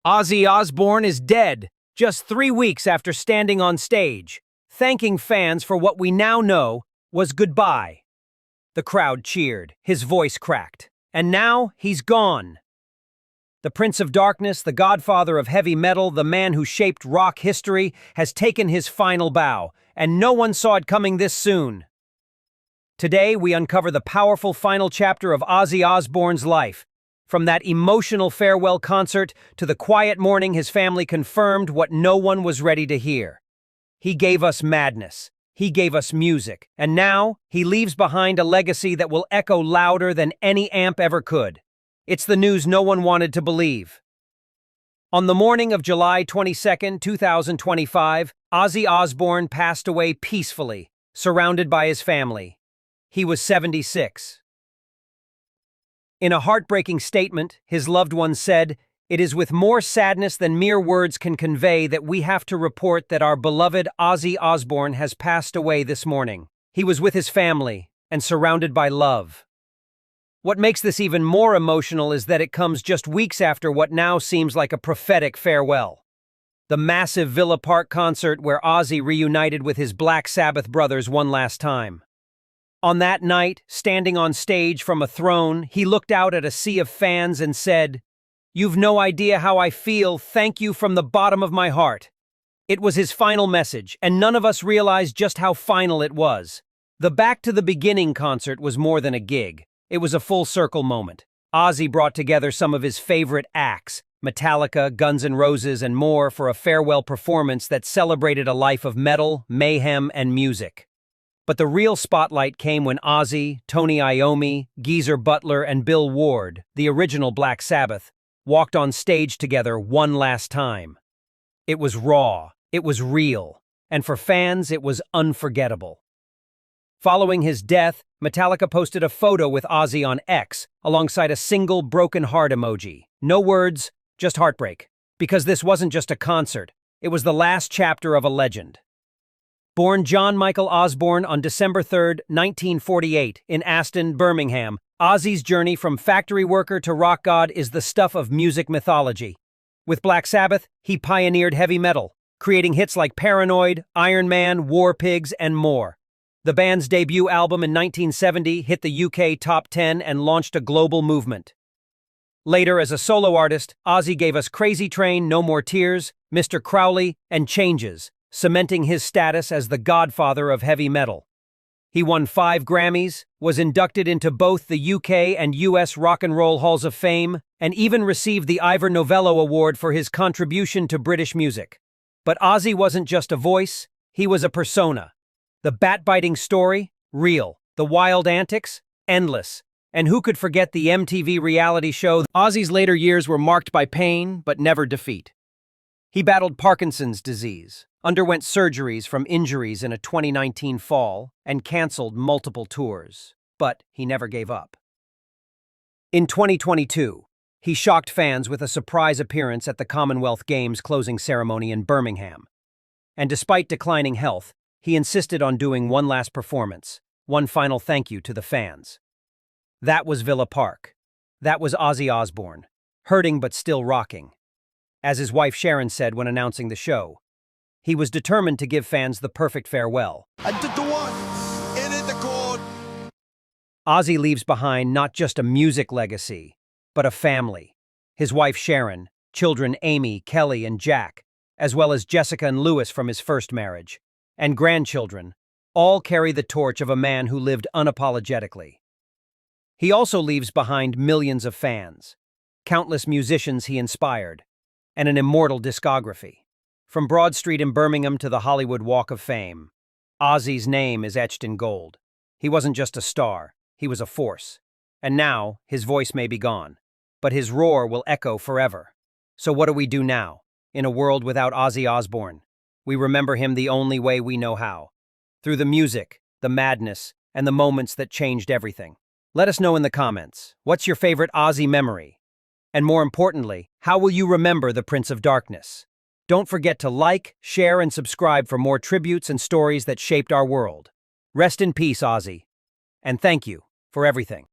Ozzy Osbourne is dead, just 3 weeks after standing on stage, thanking fans for what we now know was goodbye. The crowd cheered, his voice cracked, and now he's gone. The Prince of Darkness, the godfather of heavy metal, the man who shaped rock history, has taken his final bow, and no one saw it coming this soon. Today, we uncover the powerful final chapter of Ozzy Osbourne's life. From that emotional farewell concert to the quiet morning his family confirmed what no one was ready to hear. He gave us madness. He gave us music. And now, he leaves behind a legacy that will echo louder than any amp ever could. It's the news no one wanted to believe. On the morning of July 22, 2025, Ozzy Osbourne passed away peacefully, surrounded by his family. He was 76. In a heartbreaking statement, his loved ones said, "It is with more sadness than mere words can convey that we have to report that our beloved Ozzy Osbourne has passed away this morning. He was with his family and surrounded by love." What makes this even more emotional is that it comes just weeks after what now seems like a prophetic farewell. The massive Villa Park concert where Ozzy reunited with his Black Sabbath brothers one last time. On that night, standing on stage from a throne, he looked out at a sea of fans and said, "You've no idea how I feel, thank you from the bottom of my heart." It was his final message, and none of us realized just how final it was. The Back to the Beginning concert was more than a gig. It was a full-circle moment. Ozzy brought together some of his favorite acts, Metallica, Guns N' Roses, and more, for a farewell performance that celebrated a life of metal, mayhem, and music. But the real spotlight came when Ozzy, Tony Iommi, Geezer Butler, and Bill Ward, the original Black Sabbath, walked on stage together one last time. It was raw, it was real, and for fans it was unforgettable. Following his death, Metallica posted a photo with Ozzy on X, alongside a single broken heart emoji. No words, just heartbreak. Because this wasn't just a concert, it was the last chapter of a legend. Born John Michael Osbourne on December 3, 1948, in Aston, Birmingham, Ozzy's journey from factory worker to rock god is the stuff of music mythology. With Black Sabbath, he pioneered heavy metal, creating hits like Paranoid, Iron Man, War Pigs, and more. The band's debut album in 1970 hit the UK top 10 and launched a global movement. Later, as a solo artist, Ozzy gave us Crazy Train, No More Tears, Mr. Crowley, and Changes, cementing his status as the godfather of heavy metal. He won 5 Grammys, was inducted into both the UK and US Rock and Roll Halls of Fame, and even received the Ivor Novello Award for his contribution to British music. But Ozzy wasn't just a voice, he was a persona. The bat-biting story? Real. The wild antics? Endless. And who could forget the MTV reality show? Ozzy's later years were marked by pain, but never defeat. He battled Parkinson's disease, underwent surgeries from injuries in a 2019 fall, and canceled multiple tours. But he never gave up. In 2022, he shocked fans with a surprise appearance at the Commonwealth Games closing ceremony in Birmingham. And despite declining health, he insisted on doing one last performance, one final thank you to the fans. That was Villa Park. That was Ozzy Osbourne, hurting but still rocking. As his wife Sharon said when announcing the show, he was determined to give fans the perfect farewell. I did the one, and hit the chord. Ozzy leaves behind not just a music legacy, but a family. His wife Sharon, children Amy, Kelly, and Jack, as well as Jessica and Lewis from his first marriage, and grandchildren, all carry the torch of a man who lived unapologetically. He also leaves behind millions of fans, countless musicians he inspired, and an immortal discography. From Broad Street in Birmingham to the Hollywood Walk of Fame, Ozzy's name is etched in gold. He wasn't just a star, he was a force. And now, his voice may be gone, but his roar will echo forever. So what do we do now, in a world without Ozzy Osbourne? We remember him the only way we know how. Through the music, the madness, and the moments that changed everything. Let us know in the comments, what's your favorite Ozzy memory? And more importantly, how will you remember the Prince of Darkness? Don't forget to like, share, and subscribe for more tributes and stories that shaped our world. Rest in peace, Ozzy. And thank you for everything.